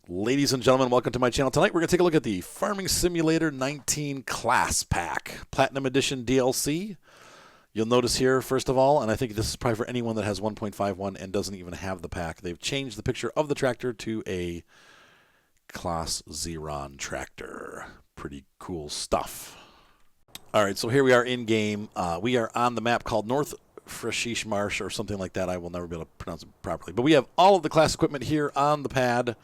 Ladies and gentlemen, welcome to my channel. Tonight we're going to take a look at the Farming Simulator 19 Class Pack, Platinum Edition DLC. You'll notice here, first of all, and I think this is probably for anyone that has 1.51 and doesn't even have the pack, they've changed the picture of the tractor to a Claas Xerion tractor. Pretty cool stuff. All right, so here we are in game. We are on the map called North Forage Marsh or something like that. I will never be able to pronounce it properly. But we have all of the class equipment here on the pad.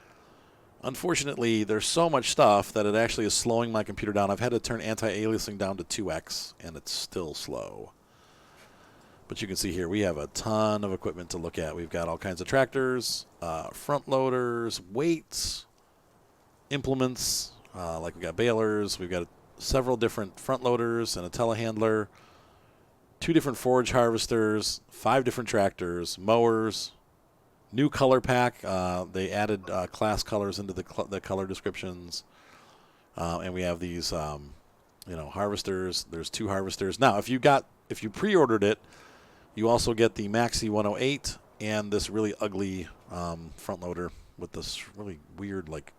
Unfortunately, there's so much stuff that it actually is slowing my computer down. I've had to turn anti-aliasing down to 2x, and it's still slow. But you can see here, we have a ton of equipment to look at. We've got all kinds of tractors, front loaders, weights, implements, like we've got balers. We've got several different front loaders and a telehandler, 2 different forage harvesters, 5 different tractors, mowers, new color pack. They added class colors into the color descriptions, and we have these, harvesters. There's 2 harvesters. Now, if you pre-ordered it, you also get the Maxi 108 and this really ugly front loader with this really weird, like,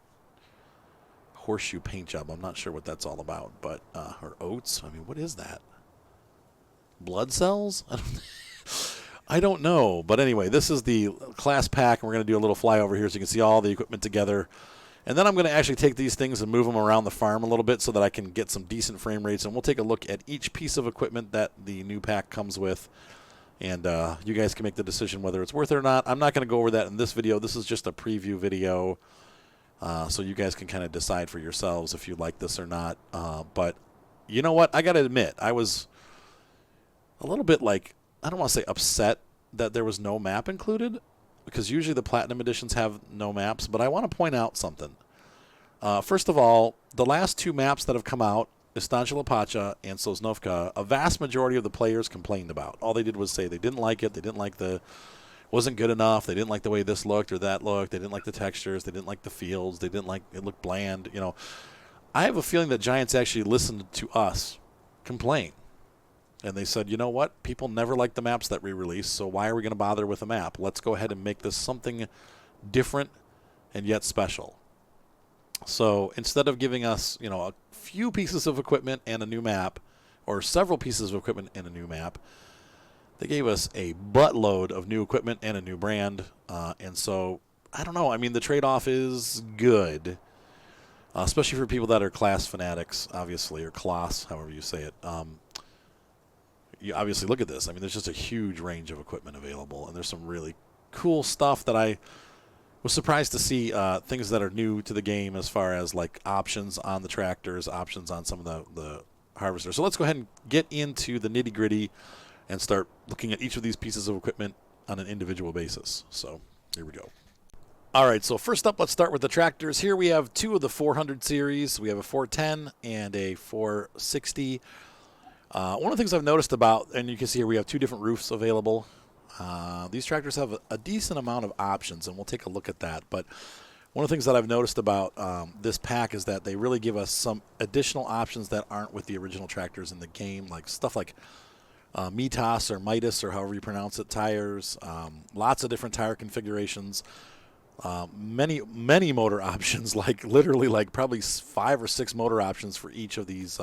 horseshoe paint job. I'm not sure what that's all about, but or oats. I mean, what is that? Blood cells? I don't know, but anyway, this is the class pack, and we're going to do a little flyover here so you can see all the equipment together. And then I'm going to actually take these things and move them around the farm a little bit so that I can get some decent frame rates, and we'll take a look at each piece of equipment that the new pack comes with, and you guys can make the decision whether it's worth it or not. I'm not going to go over that in this video. This is just a preview video, so you guys can kind of decide for yourselves if you like this or not. But you know what? I got to admit, I was a little bit like, I don't want to say upset that there was no map included, because usually the Platinum Editions have no maps, but I want to point out something. First of all, the last 2 maps that have come out, Estancia Pacha and Sosnovka, a vast majority of the players complained about. All they did was say they didn't like it, they didn't like wasn't good enough, they didn't like the way this looked or that looked, they didn't like the textures, they didn't like the fields, they didn't like it looked bland. I have a feeling that Giants actually listened to us complain. And they said, you know what? People never like the maps that we release, so why are we going to bother with a map? Let's go ahead and make this something different and yet special. So instead of giving us, a few pieces of equipment and a new map, or several pieces of equipment and a new map, they gave us a buttload of new equipment and a new brand. And so, I don't know. I mean, the trade-off is good, especially for people that are class fanatics, obviously, or class, however you say it. You obviously look at this. I mean, there's just a huge range of equipment available, and there's some really cool stuff that I was surprised to see, things that are new to the game as far as like options on the tractors, options on some of the harvesters. So let's go ahead and get into the nitty-gritty and start looking at each of these pieces of equipment on an individual basis. So here we go. All right, so first up, let's start with the tractors. Here we have 2 of the 400 series. We have a 410 and a 460. One of the things I've noticed about, and you can see here we have 2 different roofs available. These tractors have a decent amount of options, and we'll take a look at that. But one of the things that I've noticed about this pack is that they really give us some additional options that aren't with the original tractors in the game, like stuff like Mitas or Midas or however you pronounce it, tires, lots of different tire configurations, many motor options, like literally like probably 5 or 6 motor options for each of these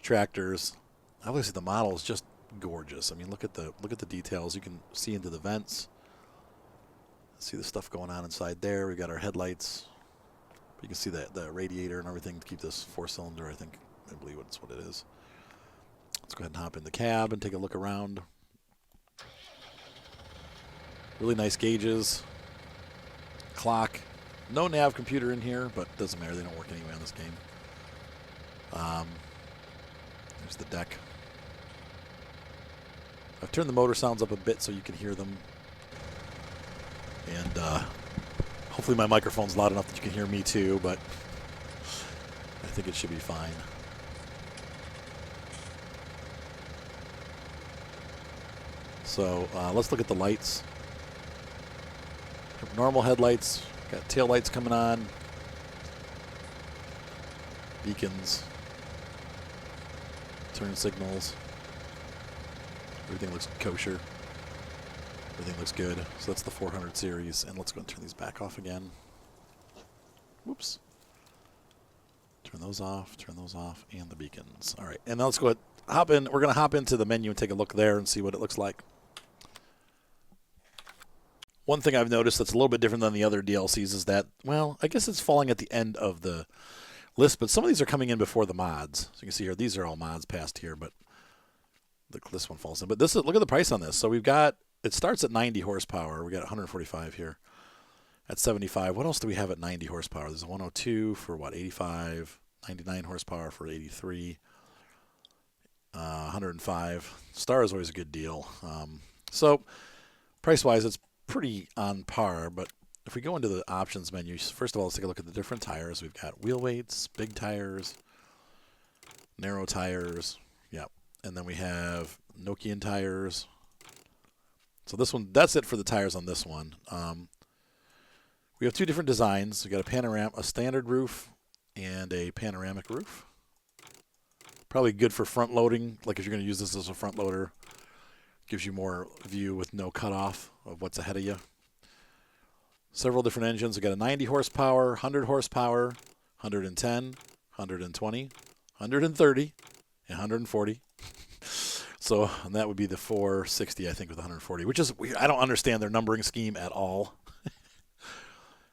tractors. Obviously the model is just gorgeous. I mean, look at the details. You can see into the vents, see the stuff going on inside there. We've got our headlights. You can see the radiator and everything to keep this 4-cylinder. I believe that's what it is. Let's go ahead and hop in the cab and take a look around. Really nice gauges, clock. No nav computer in here, but it doesn't matter. They don't work anyway on this game. There's the deck. I've turned the motor sounds up a bit so you can hear them. And hopefully my microphone's loud enough that you can hear me too, but I think it should be fine. So let's look at the lights. Normal headlights, got tail lights coming on, beacons, turn signals. Everything looks kosher. Everything looks good. So that's the 400 series. And let's go and turn these back off again. Whoops. Turn those off, and the beacons. All right, and now let's go ahead, hop in. We're going to hop into the menu and take a look there and see what it looks like. One thing I've noticed that's a little bit different than the other DLCs is that, well, I guess it's falling at the end of the list, but some of these are coming in before the mods. So you can see here, these are all mods past here, but this one falls in. But this is, look at the price on this. So we've got, it starts at 90 horsepower. We got 145 here at 75. What else do we have at 90 horsepower? There's a 102 for what, 85, 99 horsepower for 83, 105. Star is always a good deal. So price-wise, it's pretty on par, but if we go into the options menu, first of all, let's take a look at the different tires. We've got wheel weights, big tires, narrow tires, yep, and then we have Nokian tires. So this one, that's it for the tires on this one. We have two different designs. We got a standard roof and a panoramic roof. Probably good for front loading, like if you're going to use this as a front loader. Gives you more view with no cutoff of what's ahead of you. Several different engines. We got a 90 horsepower, 100 horsepower, 110, 120, 130, and 140. So and that would be the 460, I think, with 140, which is weird. I don't understand their numbering scheme at all.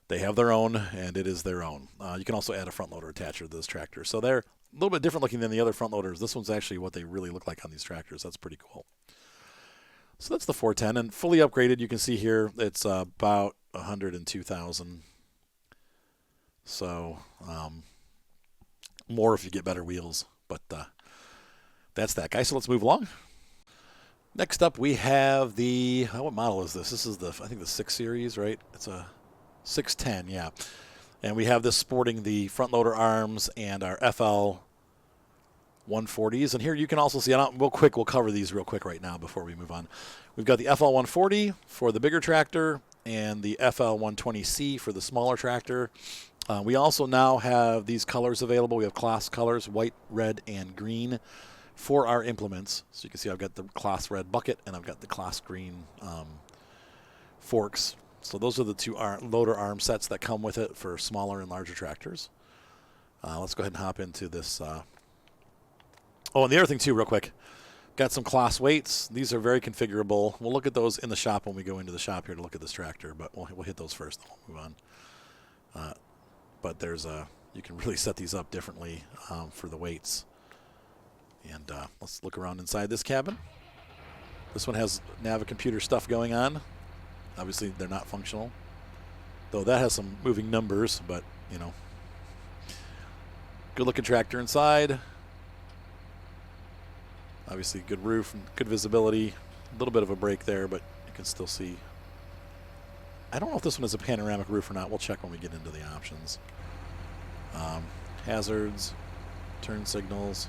They have their own, and it is their own. You can also add a front loader attacher to this tractor. So they're a little bit different looking than the other front loaders. This one's actually what they really look like on these tractors. That's pretty cool. So that's the 410, and fully upgraded, you can see here, it's about 102,000. So more if you get better wheels, but that's that, guys. So let's move along. Next up, we have the, what model is this? This is the, I think the 6 Series, right? It's a 610, yeah. And we have this sporting the front loader arms and our FL 140s, and here you can also see, we'll cover these real quick right now before we move on. We've got the FL 140 for the bigger tractor and the FL 120C for the smaller tractor. We also now have these colors available. We have Claas colors, white, red, and green for our implements. So you can see I've got the Claas red bucket and I've got the Claas green forks. So those are the two loader arm sets that come with it for smaller and larger tractors. Let's go ahead and hop into this. Oh, and the other thing, too, real quick, got some Claas weights. These are very configurable. We'll look at those in the shop when we go into the shop here to look at this tractor, but we'll hit those first, then we'll move on. But there's you can really set these up differently for the weights. And let's look around inside this cabin. This one has Navicomputer stuff going on. Obviously, they're not functional, though that has some moving numbers, but, you know. Good-looking tractor inside. Obviously, good roof and good visibility. A little bit of a break there, but you can still see. I don't know if this one is a panoramic roof or not. We'll check when we get into the options. Hazards, turn signals.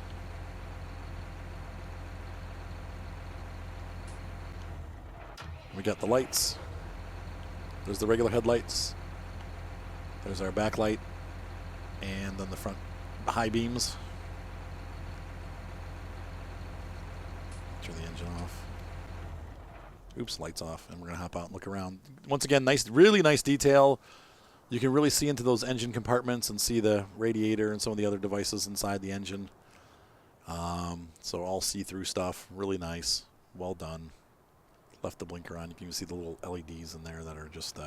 We got the lights. There's the regular headlights. There's our backlight. And then the front high beams. Turn the engine off. Oops, lights off. And we're going to hop out and look around. Once again, nice, really nice detail. You can really see into those engine compartments and see the radiator and some of the other devices inside the engine. So all see-through stuff. Really nice. Well done. Left the blinker on. You can even see the little LEDs in there that are just,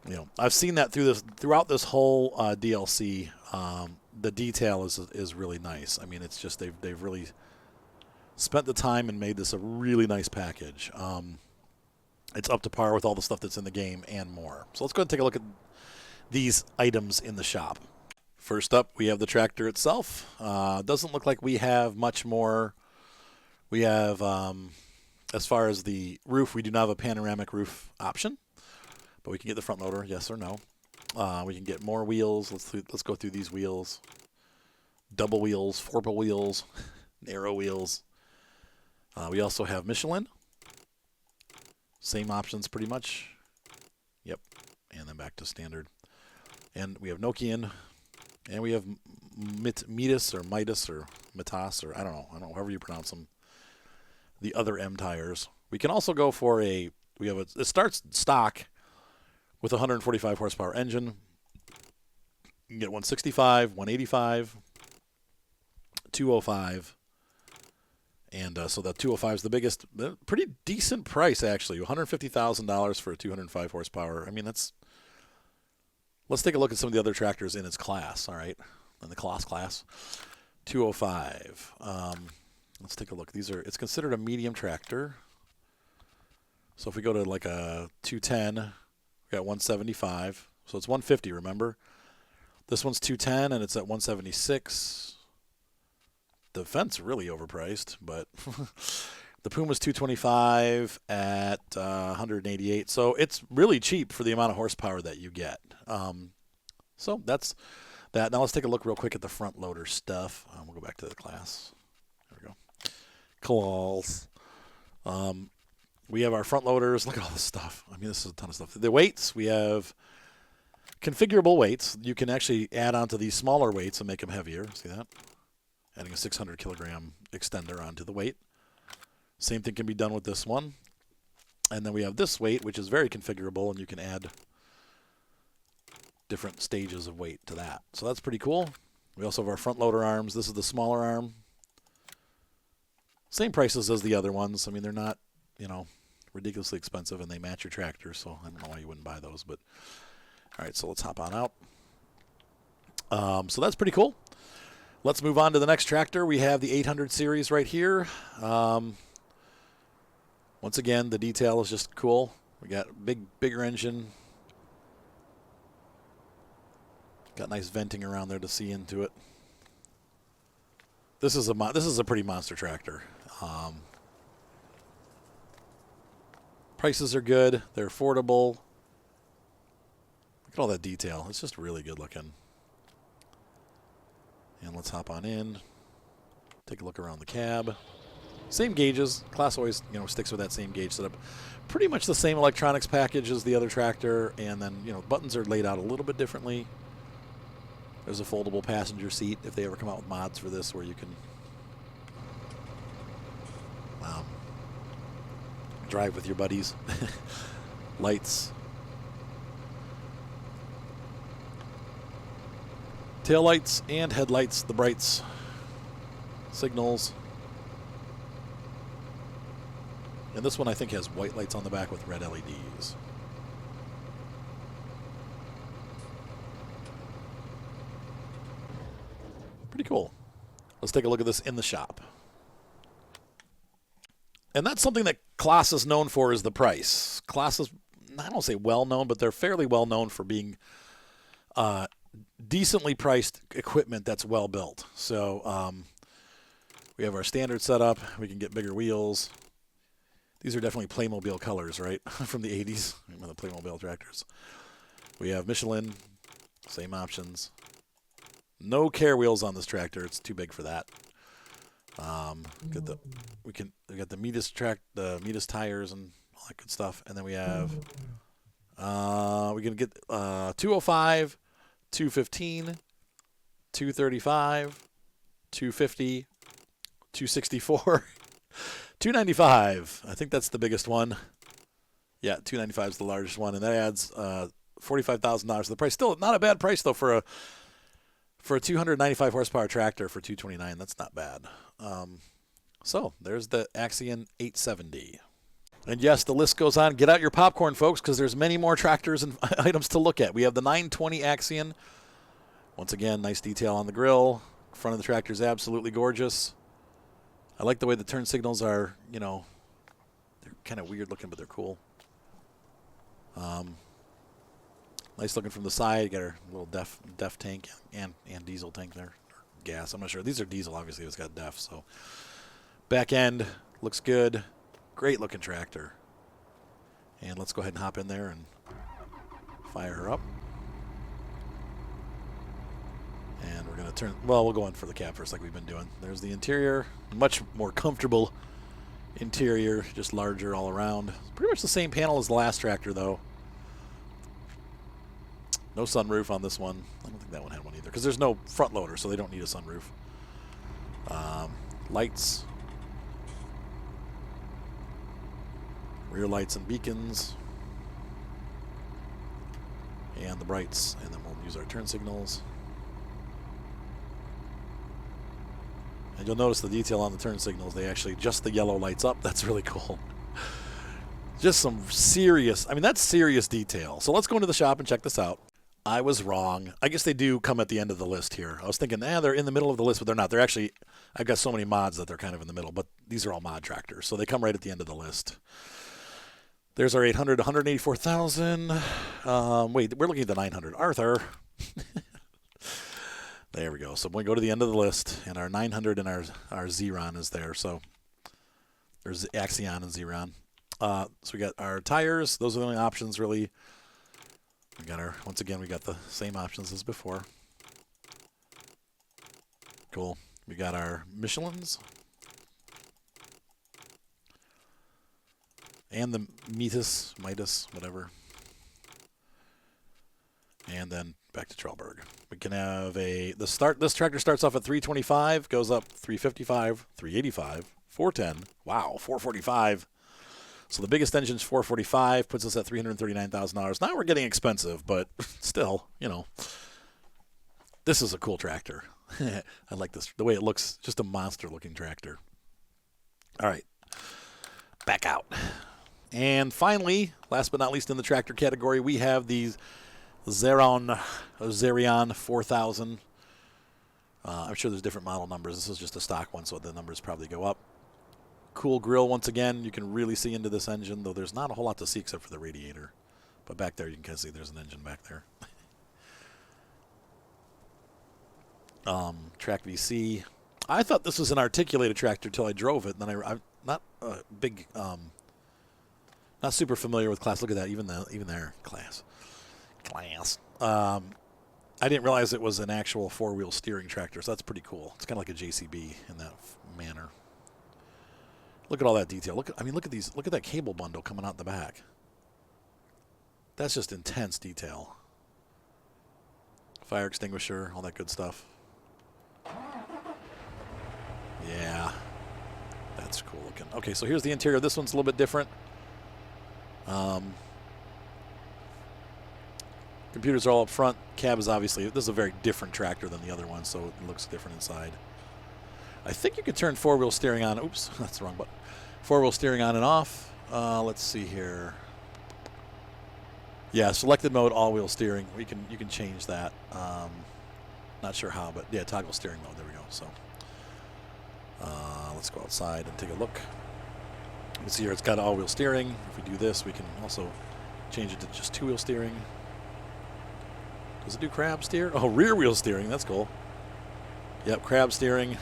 you know, I've seen that throughout this whole DLC. The detail is really nice. I mean, it's just they've really spent the time and made this a really nice package. It's up to par with all the stuff that's in the game and more. So let's go ahead and take a look at these items in the shop. First up, we have the tractor itself. Doesn't look like we have much more. We have, as far as the roof, we do not have a panoramic roof option, but we can get the front loader, yes or no. We can get more wheels. Let's go through these wheels. Double wheels, four-pole wheels, narrow wheels. We also have Michelin. Same options pretty much. Yep. And then back to standard. And we have Nokian. And we have Midas or Midas or Mitas or I don't know, however you pronounce them. The other M tires. We can also go for it starts stock, with a 145 horsepower engine. You can get 165, 185, 205. And so that 205 is the biggest. Pretty decent price, actually. $150,000 for a 205 horsepower. I mean, that's... Let's take a look at some of the other tractors in its class, all right? In the Claas class. 205. Let's take a look. It's considered a medium tractor. So if we go to like a 210, we got 175. So it's 150, remember? This one's 210, and it's at 176. The Fent's really overpriced, but the Puma's 225 at 188. So it's really cheap for the amount of horsepower that you get. So that's that. Now let's take a look real quick at the front loader stuff. We'll go back to the class. There we go. Claas. We have our front loaders. Look at all this stuff. I mean, this is a ton of stuff. The weights, we have configurable weights. You can actually add onto these smaller weights and make them heavier. See that? Adding a 600 kilogram extender onto the weight. Same thing can be done with this one. And then we have this weight, which is very configurable, and you can add different stages of weight to that. So that's pretty cool. We also have our front loader arms. This is the smaller arm. Same prices as the other ones. I mean, they're not, you know, ridiculously expensive, and they match your tractor, so I don't know why you wouldn't buy those. But all right, so let's hop on out. So that's pretty cool. Let's move on to the next tractor. We have the 800 series right here. Once again, the detail is just cool. We got bigger engine. Got nice venting around there to see into it. This is a pretty monster tractor. Prices are good. They're affordable. Look at all that detail. It's just really good looking. And let's hop on in. Take a look around the cab. Same gauges. Claas always, sticks with that same gauge setup. Pretty much the same electronics package as the other tractor, and then, buttons are laid out a little bit differently. There's a foldable passenger seat if they ever come out with mods for this where you can drive with your buddies. Lights. Tail lights and headlights, the brights, signals. And this one I think has white lights on the back with red LEDs. Pretty cool. Let's take a look at this in the shop. And that's something that Claas is known for, is the price. Claas is, I don't say well known, but they're fairly well known for being decently priced equipment that's well built. So we have our standard setup. We can get bigger wheels. These are definitely Playmobil colors, right? From the 80s. Remember the Playmobil tractors. We have Michelin. Same options. No care wheels on this tractor. It's too big for that. We got the Midas tires and all that good stuff. And then we have we can get 205, 215, 235, 250, 264, 295. I think that's the biggest one. Yeah, 295 is the largest one, and that adds $45,000 to the price. Still not a bad price though for a 295 horsepower tractor for $229. That's not bad. So there's the Xerion 870. And yes, the list goes on. Get out your popcorn, folks, because there's many more tractors and items to look at. We have the 920 Xerion. Once again, nice detail on the grill. Front of the tractor is absolutely gorgeous. I like the way the turn signals are, they're kind of weird looking, but they're cool. Nice looking from the side. You got our little DEF tank and diesel tank there. Or gas, I'm not sure. These are diesel, obviously. It's got DEF, so. Back end looks good. Great looking tractor. And let's go ahead and hop in there and fire her up. And we're going to turn, we'll go in for the cab first like we've been doing. There's the interior. Much more comfortable interior, just larger all around. Pretty much the same panel as the last tractor, though. No sunroof on this one. I don't think that one had one either, because there's no front loader, so they don't need a sunroof. Lights. Rear lights and beacons. and the brights, and then we'll use our turn signals. And you'll notice the detail on the turn signals. They actually just the yellow lights up. That's really cool. Just some serious, I mean, that's serious detail. So let's go into the shop and check this out. I was wrong. I guess they do come at the end of the list here. I was thinking, they're in the middle of the list, but they're not. They're actually, I've got so many mods that they're kind of in the middle, but these are all mod tractors. So they come right at the end of the list. There's our 800, 184,000. Wait, we're looking at the 900. Arthur. There we go. So we go to the end of the list, and our 900 and our Xerion is there. So there's Xerion and Xerion. So we got our tires. Those are the only options, really. We got our, once again, we got the same options as before. Cool. We got our Michelins. And the Midas, whatever. And then back to Trelleborg. We can have this tractor starts off at 325, goes up 355, 385, 410. Wow, 445. So the biggest engine's 445, puts us at $339,000. Now we're getting expensive, but still, you know, this is a cool tractor. I like this, the way it looks, just a monster-looking tractor. All right, back out. And finally, last but not least in the tractor category, we have these Xerion 4000. I'm sure there's different model numbers. This is just a stock one, so the numbers probably go up. Cool grill once again. You can really see into this engine, though there's not a whole lot to see except for the radiator. But back there you can kind of see there's an engine back there. Track VC. I thought this was an articulated tractor till I drove it. And then I'm not a big, not super familiar with Claas. Look at that, even there, Claas. I didn't realize it was an actual four-wheel steering tractor, so that's pretty cool. It's kind of like a JCB in that manner. Look at all that detail. Look at these. Look at that cable bundle coming out the back. That's just intense detail. Fire extinguisher, all that good stuff. Yeah, that's cool looking. Okay, so here's the interior. This one's a little bit different. Computers are all up front. Cab is obviously, this is a very different tractor than the other one, so it looks different inside. I think you could turn four-wheel steering on. Oops, that's the wrong button. Four-wheel steering on and off. Let's see here. Yeah, selected mode, all-wheel steering. You can change that. Not sure how, but yeah, toggle steering mode. There we go. So let's go outside and take a look. You can see here it's got all-wheel steering. If we do this, we can also change it to just two-wheel steering. Does it do crab steer? Oh, rear-wheel steering. That's cool. Yep, crab steering.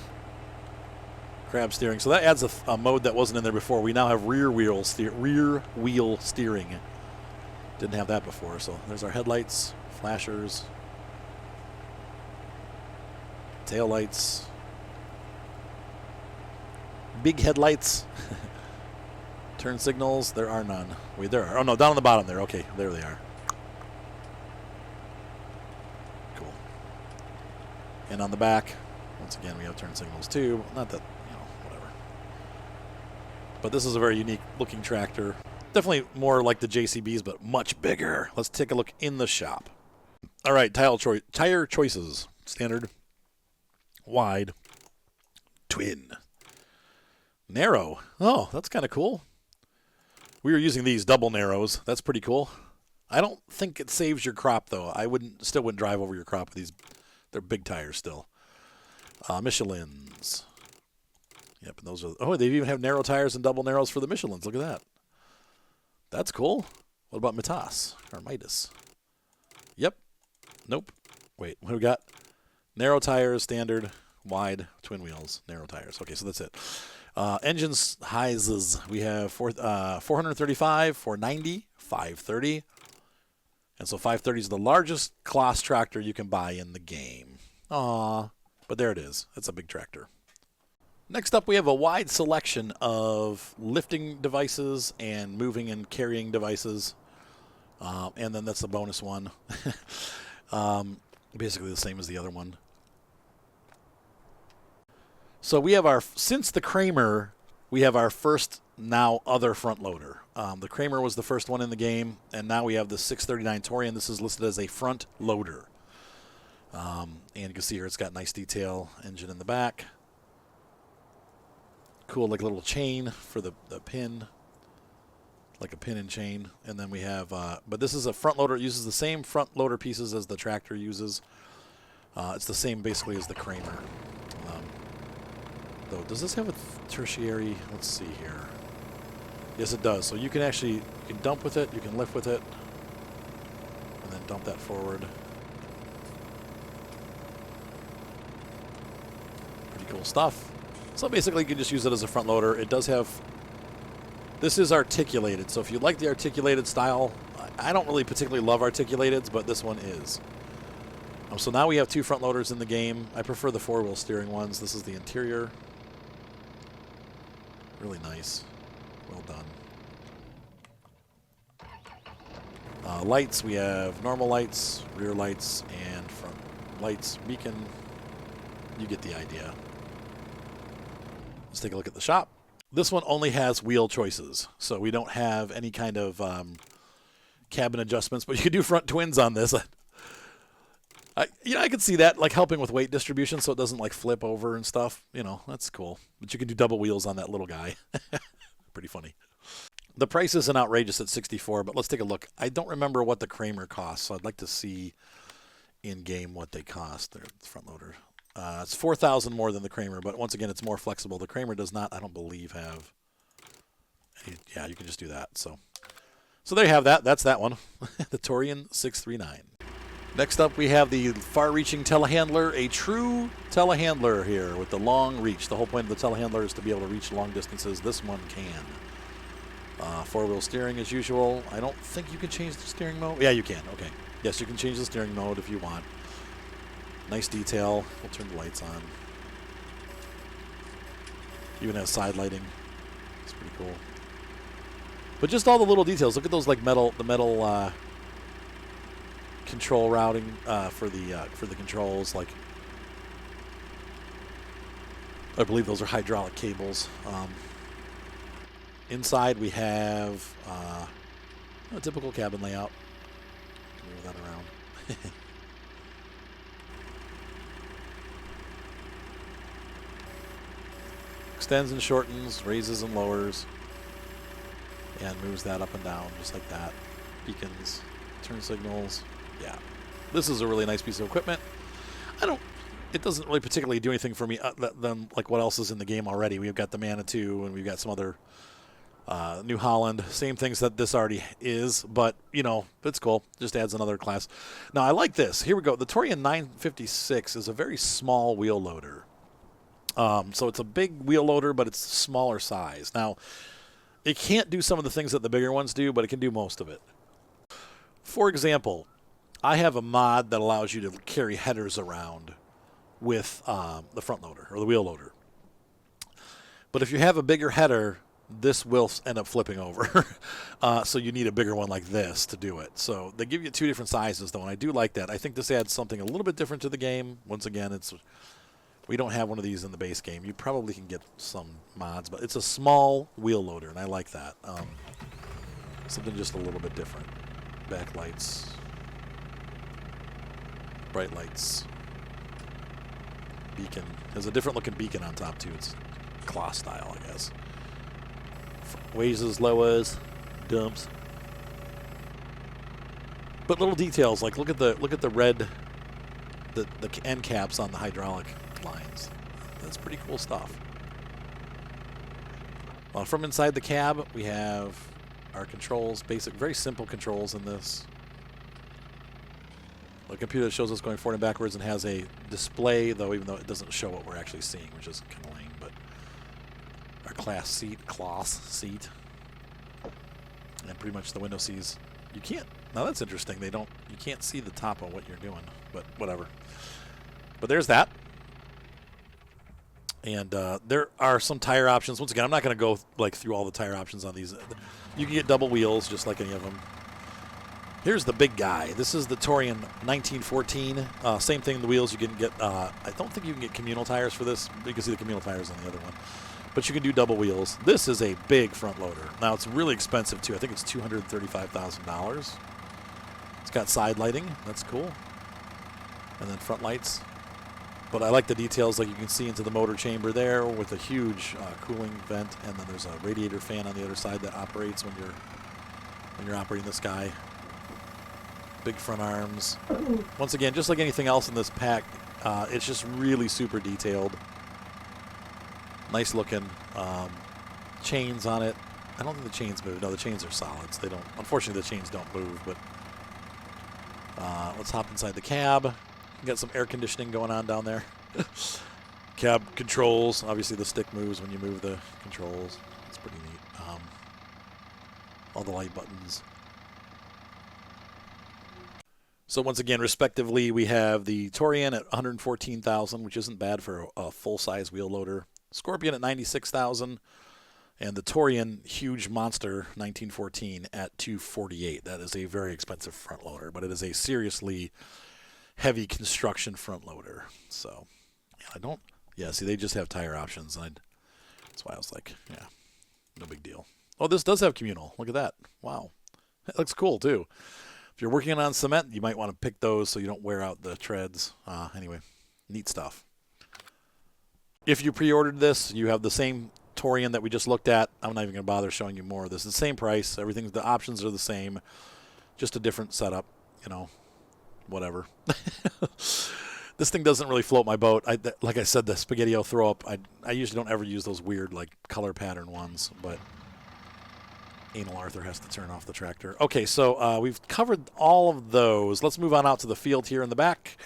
Crab steering. So that adds a mode that wasn't in there before. We now have rear wheel steering. Didn't have that before. So there's our headlights, flashers, tail lights, big headlights, turn signals. There are none. Wait, there are. Oh no, down on the bottom there. Okay, there they are. Cool. And on the back, once again, we have turn signals too. Not that. But this is a very unique looking tractor. Definitely more like the JCBs, but much bigger. Let's take a look in the shop. All right, tire choices. Standard, wide, twin, narrow. Oh, that's kind of cool. We were using these double narrows. That's pretty cool. I don't think it saves your crop, though. I still wouldn't drive over your crop with these. They're big tires still. Michelins. Yep, and those are. Oh, they even have narrow tires and double narrows for the Michelins. Look at that. That's cool. What about Midas or Midas? Yep. Nope. Wait, what do we got? Narrow tires, standard, wide, twin wheels, narrow tires. Okay, so that's it. Engines sizes. We have 435, 490, 530. And so 530 is the largest Claas tractor you can buy in the game. Aw, but there it is. It's a big tractor. Next up, we have a wide selection of lifting devices and moving and carrying devices. And then that's the bonus one. Basically the same as the other one. So we have since the Kramer, we have our first now other front loader. The Kramer was the first one in the game, and now we have the 639 Torian. This is listed as a front loader. And you can see here it's got nice detail, engine in the back. Cool, like a little chain for the pin, like a pin and chain. And then we have, but this is a front loader. It uses the same front loader pieces as the tractor uses. It's the same basically as the Kramer. Though, does this have a tertiary? Let's see here. Yes, it does. So you can actually, you can dump with it, you can lift with it, and then dump that forward. Pretty cool stuff. So basically you can just use it as a front loader. It does have, this is articulated. So if you like the articulated style, I don't really particularly love articulateds, but this one is. So now we have 2 front loaders in the game. I prefer the 4-wheel steering ones. This is the interior. Really nice. Well done. Lights, we have normal lights, rear lights, and front lights, beacon. You get the idea. Let's take a look at the shop. This one only has wheel choices, so we don't have any kind of cabin adjustments, but you can do front twins on this. I can see that, like helping with weight distribution so it doesn't like flip over and stuff. You know, that's cool. But you can do double wheels on that little guy. Pretty funny. The price isn't outrageous at $64, but let's take a look. I don't remember what the Kramer costs, so I'd like to see in-game what they cost. They're front loader. It's $4,000 more than the Kramer, but once again, it's more flexible. The Kramer does not, I don't believe, have any, yeah, you can just do that. So there you have that. That's that one. The Torian 639. Next up, we have the far-reaching telehandler, a true telehandler here with the long reach. The whole point of the telehandler is to be able to reach long distances. This one can. 4-wheel steering as usual. I don't think you can change the steering mode. Yeah, you can. Okay. Yes, you can change the steering mode if you want. Nice detail. We'll turn the lights on. Even has side lighting. It's pretty cool. But just all the little details. Look at those like metal control routing for the controls. Like, I believe those are hydraulic cables. Inside we have a typical cabin layout. Move that around. Extends and shortens, raises and lowers, and moves that up and down just like that. Beacons, turn signals. Yeah, this is a really nice piece of equipment. It doesn't really particularly do anything for me than like what else is in the game already. We've got the Manitou and we've got some other New Holland, same things that this already is, but you know, it's cool. Just adds another class. Now I like this. Here we go. The Torian 956 is a very small wheel loader. So it's a big wheel loader, but it's smaller size. Now, it can't do some of the things that the bigger ones do, but it can do most of it. For example, I have a mod that allows you to carry headers around with the front loader or the wheel loader. But if you have a bigger header, this will end up flipping over. So you need a bigger one like this to do it. So they give you 2 different sizes, though, and I do like that. I think this adds something a little bit different to the game. Once again, we don't have one of these in the base game. You probably can get some mods, but it's a small wheel loader, and I like that. Something just a little bit different. Backlights. Bright lights. Beacon. Has a different looking beacon on top, too. It's Claas style, I guess. Raises, lowers, dumps. But little details, like look at the red, the end caps on the hydraulic lines. That's pretty cool stuff. From inside the cab, we have our controls, basic, very simple controls in this. The computer shows us going forward and backwards and has a display, though, even though it doesn't show what we're actually seeing, which is kind of lame. But our Claas seat, and pretty much the window sees. You can't. Now that's interesting. You can't see the top of what you're doing, but whatever. But there's that. And there are some tire options. Once again, I'm not going to go like through all the tire options on these. You can get double wheels just like any of them. Here's the big guy. This is the Torian 1914. Same thing, the wheels you can get. I don't think you can get communal tires for this. You can see the communal tires on the other one. but you can do double wheels. This is a big front loader. Now, it's really expensive, too. I think it's $235,000. It's got side lighting. That's cool. And then front lights. But I like the details, like you can see into the motor chamber there with a huge cooling vent, and then there's a radiator fan on the other side that operates when you're operating this guy. Big front arms. Once again, just like anything else in this pack, it's just really super detailed. Nice looking chains on it. I don't think the chains move. No, the chains are solids. They don't. Unfortunately, the chains don't move. But let's hop inside the cab. Got some air conditioning going on down there. Cab controls. Obviously, the stick moves when you move the controls. It's pretty neat. All the light buttons. So once again, respectively, we have the Torian at $114,000, which isn't bad for a full-size wheel loader. Scorpion at $96,000, and the Torian huge monster 1914 at $248,000. That is a very expensive front loader, but it is a seriously heavy construction front loader. So, yeah, see, they just have tire options, and that's why I was like, yeah, no big deal. Oh, this does have communal. Look at that. Wow. That looks cool, too. If you're working on cement, you might want to pick those so you don't wear out the treads. Anyway, neat stuff. If you pre-ordered this, you have the same Torian that we just looked at. I'm not even going to bother showing you more of this. It's the same price. Everything, the options are the same. Just a different setup, whatever. This thing doesn't really float my boat. Like I said, the Spaghetti-O throw-up, I usually don't ever use those weird, like, color pattern ones, but Anal Arthur has to turn off the tractor. Okay, so we've covered all of those. Let's move on out to the field here in the back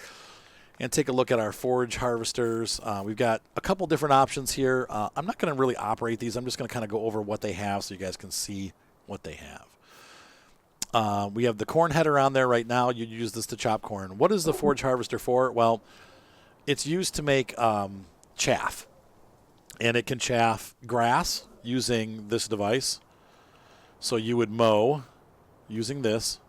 and take a look at our forage harvesters. We've got a couple different options here. I'm not going to really operate these. I'm just going to kind of go over what they have so you guys can see what they have. We have the corn header on there right now. You use this to chop corn. What is the forage harvester for? Well, it's used to make chaff, and it can chaff grass using this device. So you would mow using this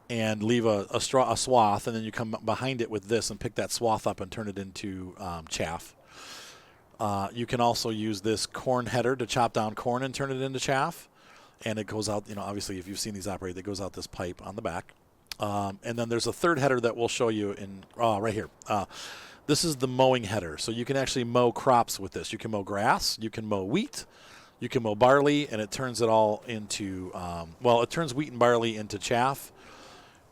and leave a swath, and then you come behind it with this and pick that swath up and turn it into chaff. You can also use this corn header to chop down corn and turn it into chaff. And it goes out, obviously if you've seen these operate, it goes out this pipe on the back. And then there's a third header that we'll show you right here. This is the mowing header. So you can actually mow crops with this. You can mow grass, you can mow wheat, you can mow barley, and it turns it all into, it turns wheat and barley into chaff.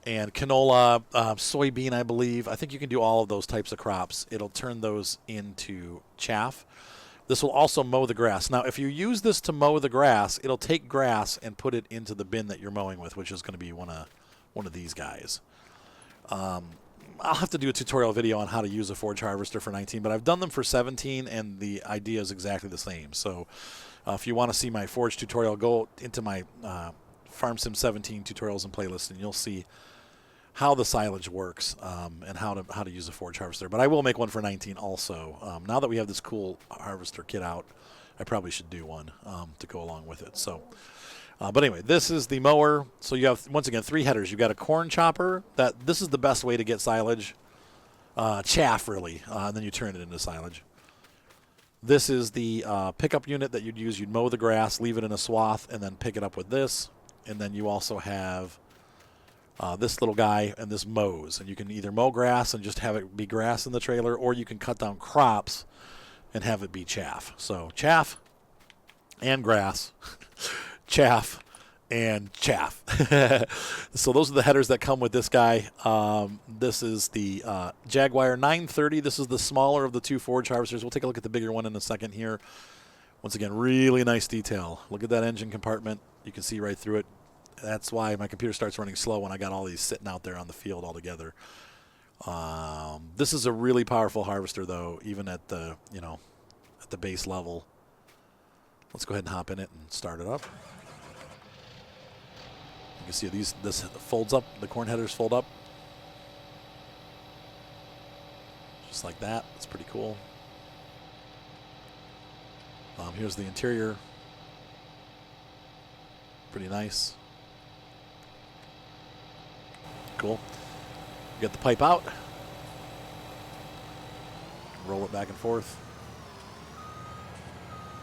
And canola, soybean, I believe. I think you can do all of those types of crops. It'll turn those into chaff. This will also mow the grass. Now, if you use this to mow the grass, it'll take grass and put it into the bin that you're mowing with, which is going to be one of these guys. I'll have to do a tutorial video on how to use a forage harvester for 19, but I've done them for 17, and the idea is exactly the same. So if you want to see my forage tutorial, go into my Farm Sim 17 tutorials and playlists, and you'll see how the silage works and how to use a forage harvester. But I will make one for 19 also. Now that we have this cool harvester kit out, I probably should do one to go along with it. So, but anyway, this is the mower. So you have, once again, 3 headers. You've got a corn chopper. This is the best way to get silage, chaff really, and then you turn it into silage. This is the pickup unit that you'd use. You'd mow the grass, leave it in a swath, and then pick it up with this. And then you also have this little guy, and this mows. And you can either mow grass and just have it be grass in the trailer, or you can cut down crops and have it be chaff. So chaff and grass, chaff and chaff. So those are the headers that come with this guy. This is the Jaguar 930. This is the smaller of the 2 forage harvesters. We'll take a look at the bigger one in a second here. Once again, really nice detail. Look at that engine compartment. You can see right through it. That's why my computer starts running slow when I got all these sitting out there on the field all together. This is a really powerful harvester, though, even at the at the base level. Let's go ahead and hop in it and start it up. You can see this folds up. The corn headers fold up, just like that. It's pretty cool. Here's the interior. Pretty nice. Cool. Get the pipe out. Roll it back and forth.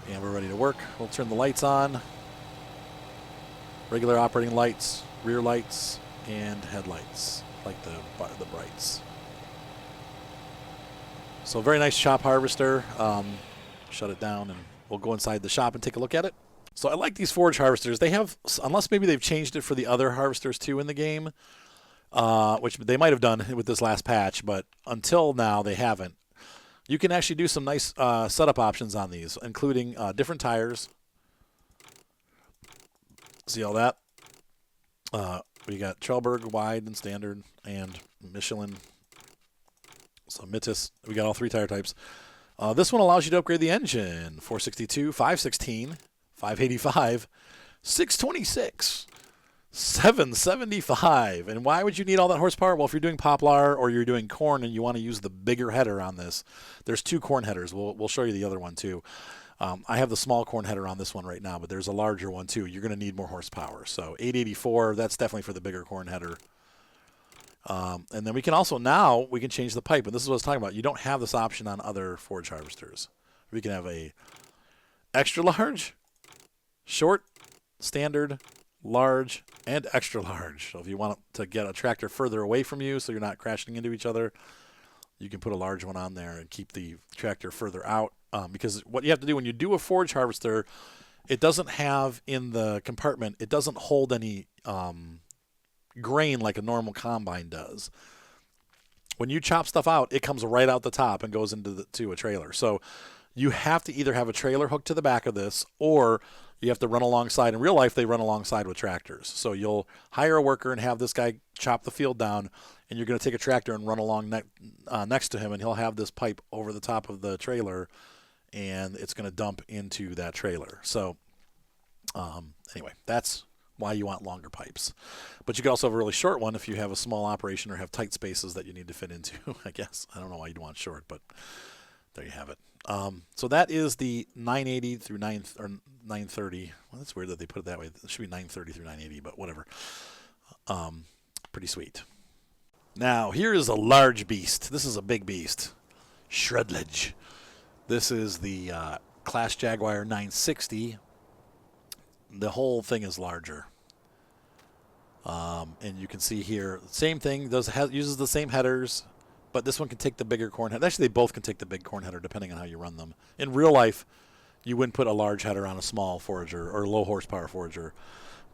And we're ready to work. We'll turn the lights on. Regular operating lights, rear lights, and headlights, like the brights. So very nice chop harvester. Shut it down, and we'll go inside the shop and take a look at it. So I like these Forage harvesters. They have, unless maybe they've changed it for the other harvesters too in the game, which they might have done with this last patch, but until now they haven't. You can actually do some nice setup options on these, including different tires. See all that? We got Trelleborg wide and standard, and Michelin. So Mitis. We got all 3 tire types. This one allows you to upgrade the engine. 462, 516, 585, 626, 775. And why would you need all that horsepower? Well, if you're doing poplar or you're doing corn and you want to use the bigger header on this, there's 2 corn headers. We'll show you the other one too. I have the small corn header on this one right now, but there's a larger one too. You're going to need more horsepower. So 884, that's definitely for the bigger corn header. And then we can also, now we can change the pipe. And this is what I was talking about. You don't have this option on other Forage harvesters. We can have a extra large, short, standard, large, and extra large. So if you want to get a tractor further away from you so you're not crashing into each other, you can put a large one on there and keep the tractor further out. Because what you have to do when you do a Forage harvester, it doesn't have in the compartment, it doesn't hold any grain like a normal combine does. When you chop stuff out, it comes right out the top and goes into a trailer. So you have to either have a trailer hooked to the back of this, or you have to run alongside. In real life, they run alongside with tractors. So you'll hire a worker and have this guy chop the field down, and you're going to take a tractor and run along next to him, and he'll have this pipe over the top of the trailer, and it's going to dump into that trailer. So anyway, that's why you want longer pipes. But you could also have a really short one if you have a small operation or have tight spaces that you need to fit into, I guess. I don't know why you'd want short, but there you have it. So that is the 980 through 930. Well, that's weird that they put it that way. It should be 930 through 980, but whatever. Pretty sweet. Now, here is a large beast. This is a big beast. Shredledge. This is the Claas Jaguar 960. The whole thing is larger. And you can see here, same thing, uses the same headers, but this one can take the bigger corn header. Actually, they both can take the big corn header depending on how you run them. In real life, you wouldn't put a large header on a small forager or low horsepower forager.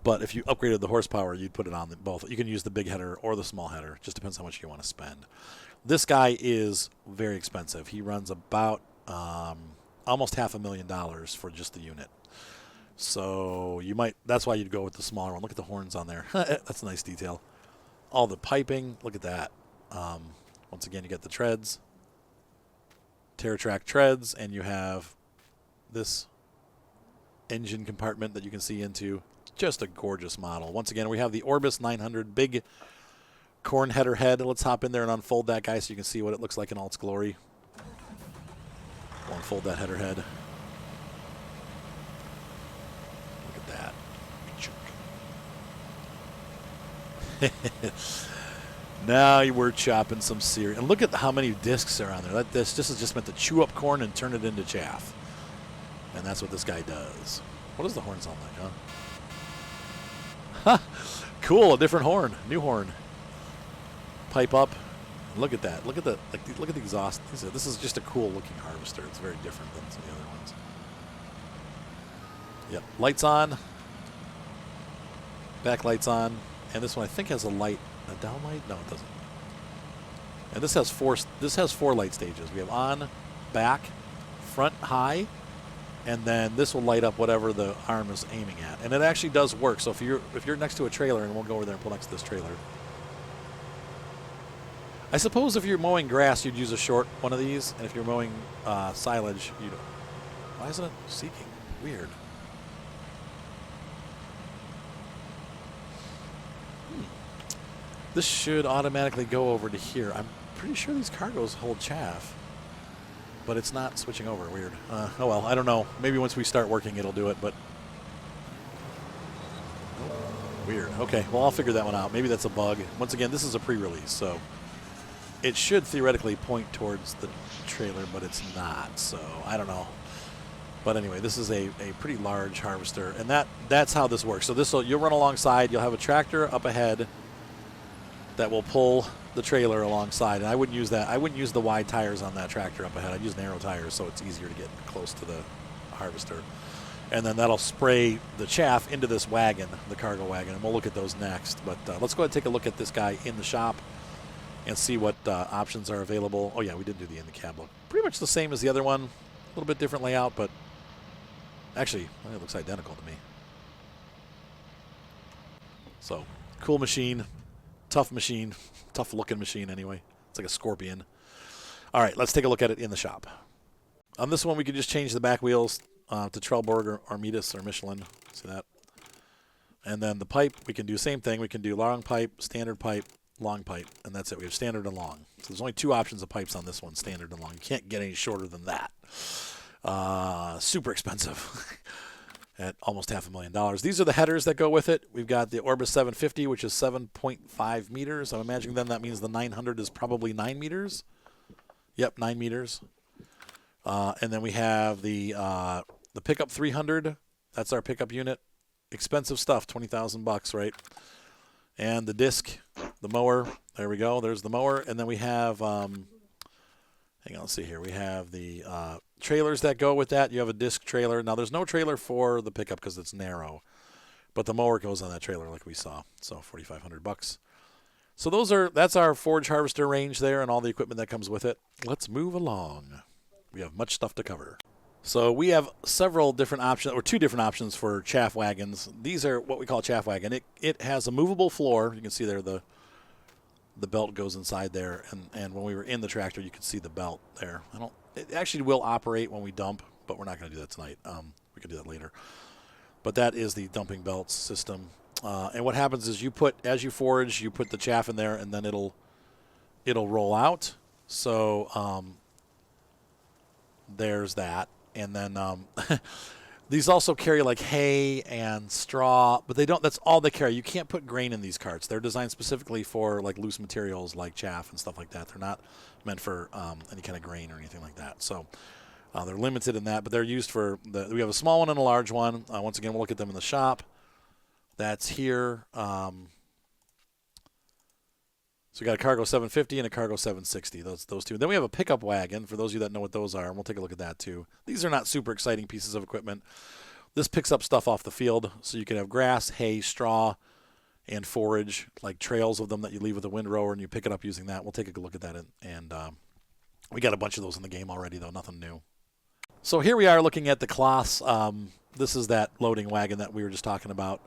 But if you upgraded the horsepower, you'd put it on both. You can use the big header or the small header. Just depends how much you want to spend. This guy is very expensive. He runs about almost $500,000 for just the unit. So that's why you'd go with the smaller one. Look at the horns on there. That's a nice detail. All the piping, look at that. Once again, you get the treads, TerraTrack treads, and you have this engine compartment that you can see into. Just a gorgeous model. Once again, we have the Orbis 900 big corn header head. Let's hop in there and unfold that guy so you can see what it looks like in all its glory. We'll unfold that header head. Now we're chopping some cereal. And look at how many discs are on there. This is just meant to chew up corn and turn it into chaff. And that's what this guy does. What does the horn sound like, huh? Cool, a different horn. New horn. Pipe up. Look at that. Look at the exhaust. This is just a cool looking harvester. It's very different than some of the other ones. Yep. Lights on. Back lights on. And this one I think has a down light? No, it doesn't. And this has four light stages. We have on, back, front, high, and then this will light up whatever the arm is aiming at. And it actually does work. So if you're next to a trailer, and we'll go over there and pull next to this trailer. I suppose if you're mowing grass, you'd use a short one of these, and if you're mowing silage, you'd. Why isn't it seeking? Weird. This should automatically go over to here. I'm pretty sure these cargoes hold chaff, but it's not switching over. Weird. Oh well, I don't know. Maybe once we start working, it'll do it, but weird. Okay, well, I'll figure that one out. Maybe that's a bug. Once again, this is a pre-release, so it should theoretically point towards the trailer, but it's not, so I don't know. But anyway, this is a pretty large harvester, and that's how this works. So you'll run alongside. You'll have a tractor up ahead that will pull the trailer alongside. And I wouldn't use that. I wouldn't use the wide tires on that tractor up ahead. I'd use narrow tires so it's easier to get close to the harvester. And then that'll spray the chaff into this wagon, the cargo wagon, and we'll look at those next. But let's go ahead and take a look at this guy in the shop and see what options are available. Oh, yeah, we did do the in-the-cab look. Pretty much the same as the other one. A little bit different layout, but actually, it looks identical to me. So, cool machine, tough looking machine anyway. It's like a Scorpion. All right, let's take a look at it in the shop. On this one, we can just change the back wheels to Trelleborg or Midas or Michelin. See that? And then the pipe, we can do the same thing. We can do long pipe, standard pipe, long pipe, and that's it. We have standard and long. So there's only two options of pipes on this one, standard and long. You can't get any shorter than that. Super expensive at almost $500,000. These are the headers that go with it. We've got the Orbis 750, which is 7.5 meters. I'm imagining then that means the 900 is probably 9 meters. Yep, 9 meters. And then we have the pickup 300. That's our pickup unit. Expensive stuff, $20,000, right? And the disc, the mower. There we go. There's the mower. And then we have, hang on, let's see here. We have the trailers that go with that. You have a disc trailer. Now, there's no trailer for the pickup because it's narrow. But the mower goes on that trailer like we saw. So $4,500. So that's our Forage harvester range there and all the equipment that comes with it. Let's move along. We have much stuff to cover. So we have several different options, or two different options for chaff wagons. These are what we call chaff wagon. It has a movable floor. You can see there the belt goes inside there, and when we were in the tractor, you can see the belt there. It actually will operate when we dump, but we're not going to do that tonight. We can do that later. But that is the dumping belts system. And what happens is as you forage, you put the chaff in there, and then it'll roll out. So there's that. And then these also carry like hay and straw, but they don't. That's all they carry. You can't put grain in these carts. They're designed specifically for like loose materials like chaff and stuff like that. They're not meant for any kind of grain or anything like that. So they're limited in that, but they're used for we have a small one and a large one. Once again, we'll look at them in the shop. That's here. So we got a Cargo 750 and a Cargo 760, those two. Then we have a pickup wagon, for those of you that know what those are, and we'll take a look at that too. These are not super exciting pieces of equipment. This picks up stuff off the field, so you can have grass, hay, straw, and forage, like trails of them that you leave with a windrower, and you pick it up using that. We'll take a look at that, and we got a bunch of those in the game already, though, nothing new. So here we are looking at the Claas. This is that loading wagon that we were just talking about.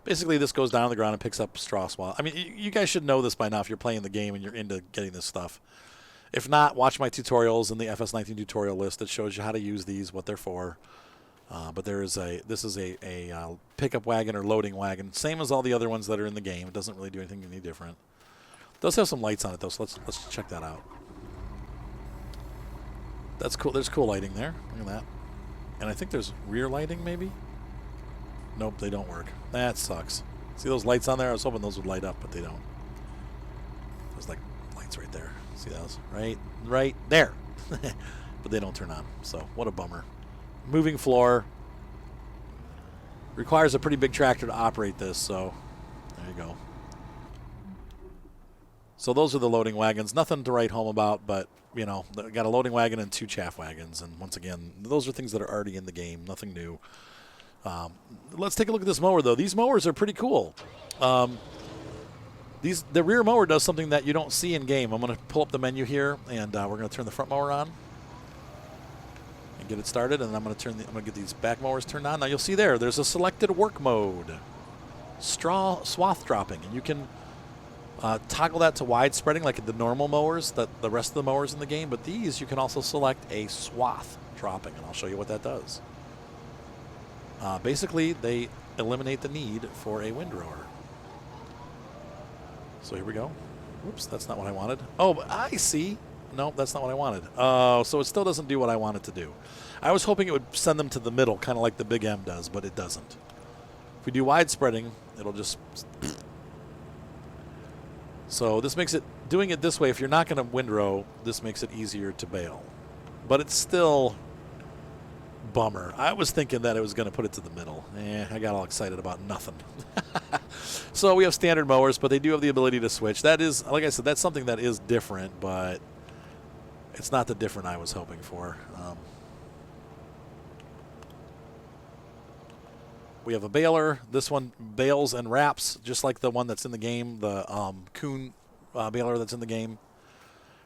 Basically, this goes down on the ground and picks up straw swale. I mean, you guys should know this by now if you're playing the game and you're into getting this stuff. If not, watch my tutorials in the FS19 tutorial list that shows you how to use these, what they're for. But this is a pickup wagon or loading wagon, same as all the other ones that are in the game. It doesn't really do anything any different. It does have some lights on it, though, so let's check that out. That's cool. There's cool lighting there. Look at that. And I think there's rear lighting, maybe? Nope, they don't work. That sucks. See those lights on there? I was hoping those would light up, but they don't. There's like lights right there. See those? Right there. But they don't turn on. So what a bummer. Moving floor. Requires a pretty big tractor to operate this, so there you go. So those are the loading wagons. Nothing to write home about, but, you know, got a loading wagon and two chaff wagons. And once again, those are things that are already in the game. Nothing new. Let's take a look at this mower, though. These mowers are pretty cool. The rear mower does something that you don't see in game. I'm going to pull up the menu here, and we're going to turn the front mower on and get it started. And I'm going to get these back mowers turned on. Now you'll see there's a selected work mode, swath dropping, and you can toggle that to wide spreading like the normal mowers, the rest of the mowers in the game. But these you can also select a swath dropping, and I'll show you what that does. Basically, they eliminate the need for a windrower. So here we go. Oops, that's not what I wanted. Oh, I see. No, that's not what I wanted. So it still doesn't do what I want it to do. I was hoping it would send them to the middle, kind of like the Big M does, but it doesn't. If we do wide spreading, it'll just... So this makes it... Doing it this way, if you're not going to windrow, this makes it easier to bale. But it's still... bummer. I was thinking that it was going to put it to the middle. I got all excited about nothing. So we have standard mowers, but they do have the ability to switch. That is, like I said, that's something that is different, but it's not the different I was hoping for. We have a baler. This one bales and wraps, just like the one that's in the game, the Kuhn baler that's in the game.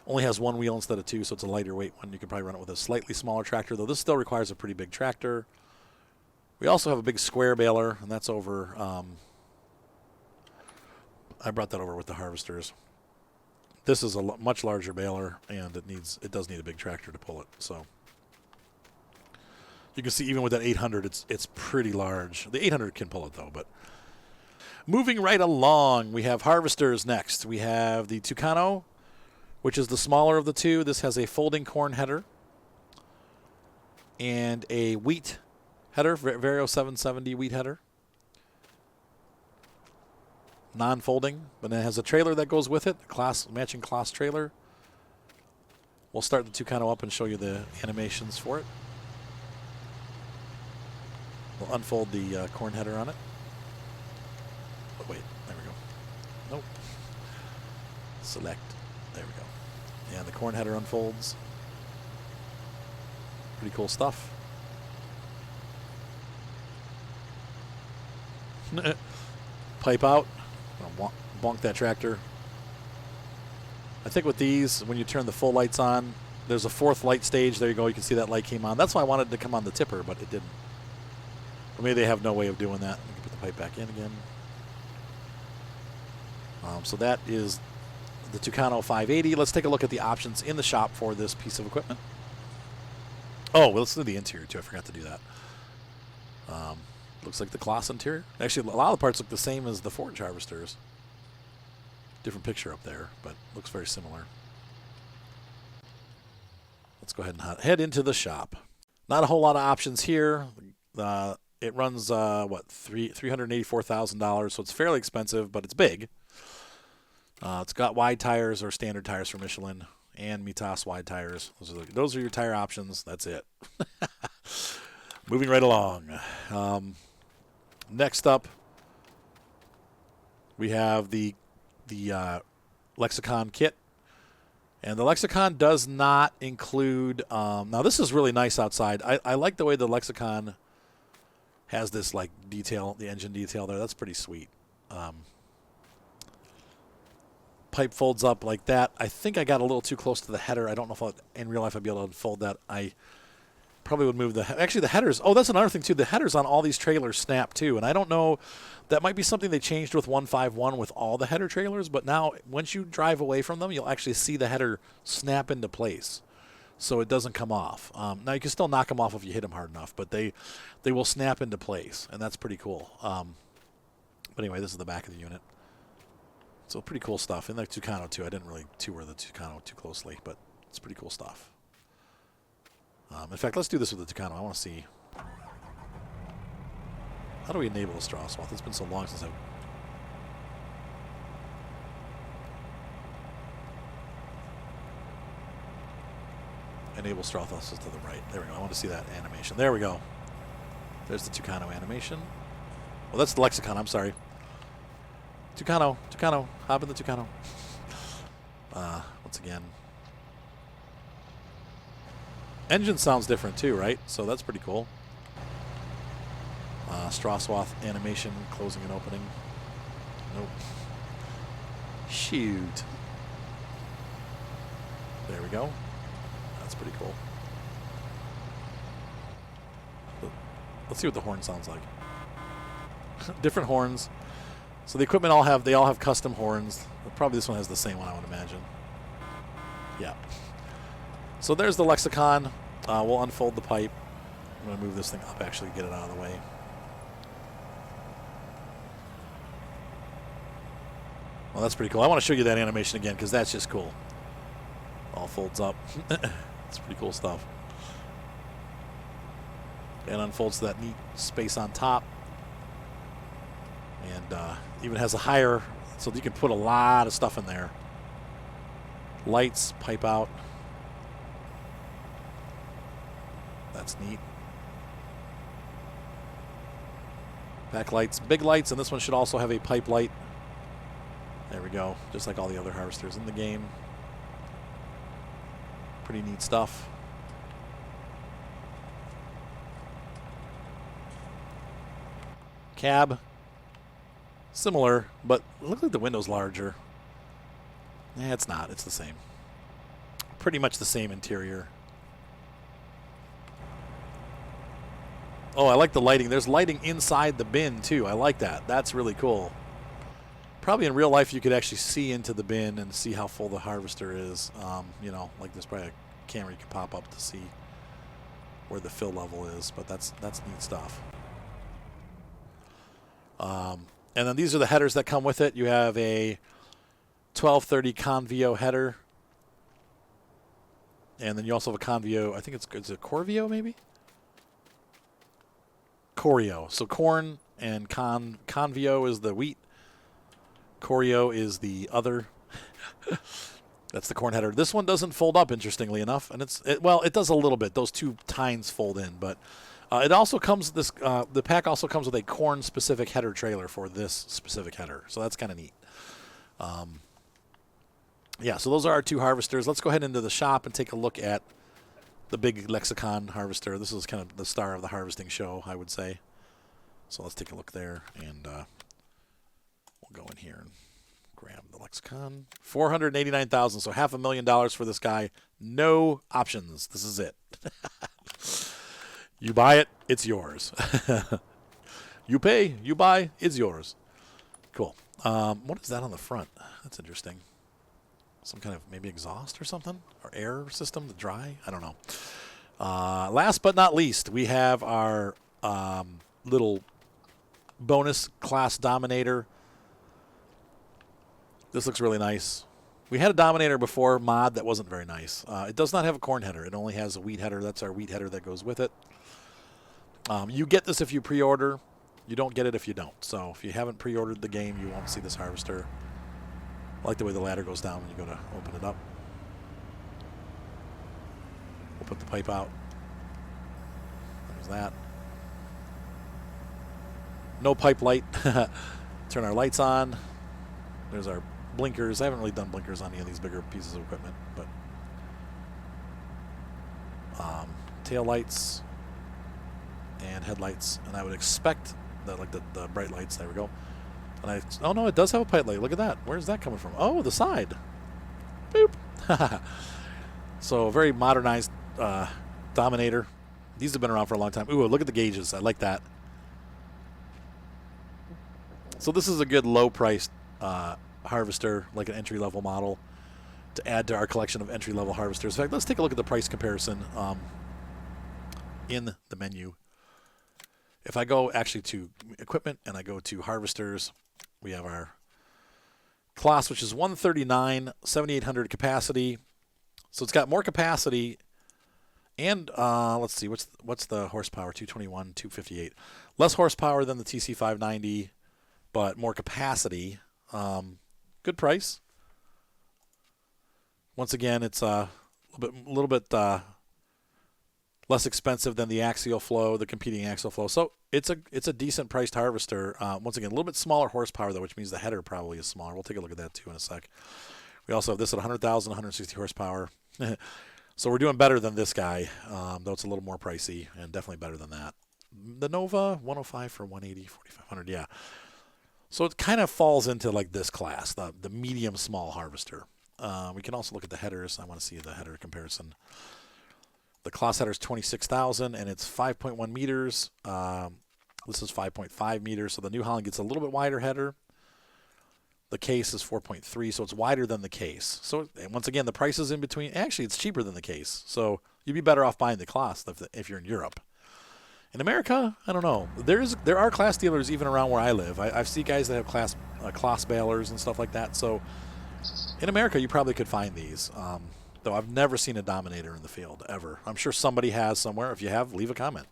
Only has one wheel instead of two, so it's a lighter weight one. You could probably run it with a slightly smaller tractor, though this still requires a pretty big tractor. We also have a big square baler, and that's over. I brought that over with the harvesters. This is a much larger baler, and it does need a big tractor to pull it. So you can see even with that 800, it's pretty large. The 800 can pull it though. But moving right along, we have harvesters next. We have the Tucano, which is the smaller of the two. This has a folding corn header and a wheat header, Vario 770 wheat header. Non-folding, but it has a trailer that goes with it, matching Claas trailer. We'll start the Tucano up and show you the animations for it. We'll unfold the corn header on it. Oh, wait, there we go. Nope. Select. There we go. And the corn header unfolds. Pretty cool stuff. Pipe out. Bonk that tractor. I think with these, when you turn the full lights on, there's a fourth light stage. There you go. You can see that light came on. That's why I wanted to come on the tipper, but it didn't. Or maybe they have no way of doing that. We can put the pipe back in again. So that is the Tucano 580. Let's take a look at the options in the shop for this piece of equipment. Oh, well, let's do the interior, too. I forgot to do that. Looks like the Claas interior. Actually, a lot of the parts look the same as the Forage harvesters. Different picture up there, but looks very similar. Let's go ahead and head into the shop. Not a whole lot of options here. It runs, $384,000, so it's fairly expensive, but it's big. It's got wide tires or standard tires for Michelin and Mitas wide tires. Those are your tire options. That's it. Moving right along. Next up, we have the Lexicon kit. And the Lexicon does not include... now, this is really nice outside. I like the way the Lexicon has this like detail, the engine detail there. That's pretty sweet. Pipe folds up like that. I think I got a little too close to the header. I don't know if in real life I'd be able to unfold that. I probably would move actually the headers. Oh, that's another thing too. The headers on all these trailers snap too, and I don't know. That might be something they changed with 151 with all the header trailers. But now, once you drive away from them, you'll actually see the header snap into place, so it doesn't come off. Now you can still knock them off if you hit them hard enough, but they will snap into place, and that's pretty cool. But anyway, this is the back of the unit. So pretty cool stuff. And the Tucano too. I didn't really tour the Tucano too closely, but it's pretty cool stuff. In fact, let's do this with the Tucano. I want to see. How do we enable a straw swath? It's been so long since I've... Enable straw swath is to the right. There we go. I want to see that animation. There we go. There's the Tucano animation. Well, that's the Lexicon. I'm sorry. Tucano. Hop in the Tucano. Once again. Engine sounds different too, right? So that's pretty cool. Straw swath animation, closing and opening. Nope. Shoot. There we go. That's pretty cool. Let's see what the horn sounds like. Different horns. So the equipment all have custom horns. Probably this one has the same one, I would imagine. Yeah. So there's the Lexicon. We'll unfold the pipe. I'm going to move this thing up, actually, get it out of the way. Well, that's pretty cool. I want to show you that animation again because that's just cool. All folds up. It's pretty cool stuff. And unfolds to that neat space on top. And even has a higher, so you can put a lot of stuff in there. Lights, pipe out. That's neat. Back lights, big lights, and this one should also have a pipe light. There we go, just like all the other harvesters in the game. Pretty neat stuff. Cab, similar, but look like the window's larger. Yeah, it's not. It's the same. Pretty much the same interior. Oh, I like the lighting. There's lighting inside the bin, too. I like that. That's really cool. Probably in real life you could actually see into the bin and see how full the harvester is. You know, like there's probably a camera you can pop up to see where the fill level is, but that's neat stuff. And then these are the headers that come with it. You have a 1230 Convio header. And then you also have a Convio, I think it's a Corvio maybe? Corio. So corn and Convio is the wheat. Corio is the other. That's the corn header. This one doesn't fold up, interestingly enough, and well, it does a little bit. Those two tines fold in, but it also comes the pack also comes with a corn-specific header trailer for this specific header, so that's kind of neat. Yeah, so those are our two harvesters. Let's go ahead into the shop and take a look at the big Lexicon harvester. This is kind of the star of the harvesting show, I would say. So let's take a look there, and we'll go in here and grab the Lexicon. $489,000, so $500,000 for this guy. No options. This is it. You buy it, it's yours. You pay, you buy, it's yours. Cool. What is that on the front? That's interesting. Some kind of maybe exhaust or something? Or air system to dry? I don't know. Last but not least, we have our little bonus class Dominator. This looks really nice. We had a Dominator before, mod, that wasn't very nice. It does not have a corn header. It only has a wheat header. That's our wheat header that goes with it. You get this if you pre-order. You don't get it if you don't. So if you haven't pre-ordered the game, you won't see this harvester. I like the way the ladder goes down when you go to open it up. We'll put the pipe out. There's that. No pipe light. Turn our lights on. There's our blinkers. I haven't really done blinkers on any of these bigger pieces of equipment, but tail lights and headlights, and I would expect that, like the bright lights. There we go. And oh no, it does have a pipe light. Look at that. Where's that coming from? Oh, the side. Boop. So a very modernized Dominator. These have been around for a long time. Ooh, look at the gauges. I like that. So this is a good low-priced harvester, like an entry-level model, to add to our collection of entry-level harvesters. In fact, let's take a look at the price comparison in the menu. If I go actually to equipment and I go to harvesters, we have our Claas, which is 139, 7,800 capacity. So it's got more capacity, and let's see, what's the horsepower? 221, 258. Less horsepower than the TC590, but more capacity. Good price. Once again, it's a little bit less expensive than the axial flow, the competing axial flow. So it's a decent priced harvester. Once again, a little bit smaller horsepower though, which means the header probably is smaller. We'll take a look at that too in a sec. We also have this at 100,000, 160 horsepower. So we're doing better than this guy, though it's a little more pricey and definitely better than that. The Nova, 105 for 180, 4,500, yeah. So it kind of falls into like this class, the medium small harvester. We can also look at the headers. I want to see the header comparison. The Claas header is 26,000 and it's 5.1 meters. This is 5.5 meters, so the New Holland gets a little bit wider header. The case is 4.3, so it's wider than the case. So once again, the price is in between. Actually, it's cheaper than the case, so you'd be better off buying the Claas if you're in Europe. In America, I don't know. There are Claas dealers even around where I live. I've seen guys that have Claas balers and stuff like that. So in America, you probably could find these. Though I've never seen a Dominator in the field, ever. I'm sure somebody has somewhere. If you have, leave a comment.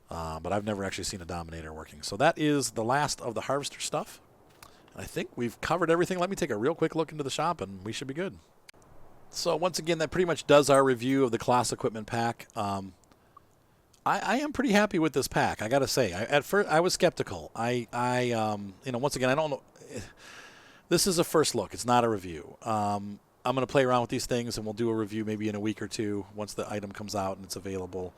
But I've never actually seen a Dominator working. So that is the last of the harvester stuff. And I think we've covered everything. Let me take a real quick look into the shop, and we should be good. So once again, that pretty much does our review of the Claas equipment pack. I am pretty happy with this pack. I got to say, at first I was skeptical. Once again, I don't know. This is a first look. It's not a review. I'm going to play around with these things, and we'll do a review maybe in a week or two once the item comes out and it's available.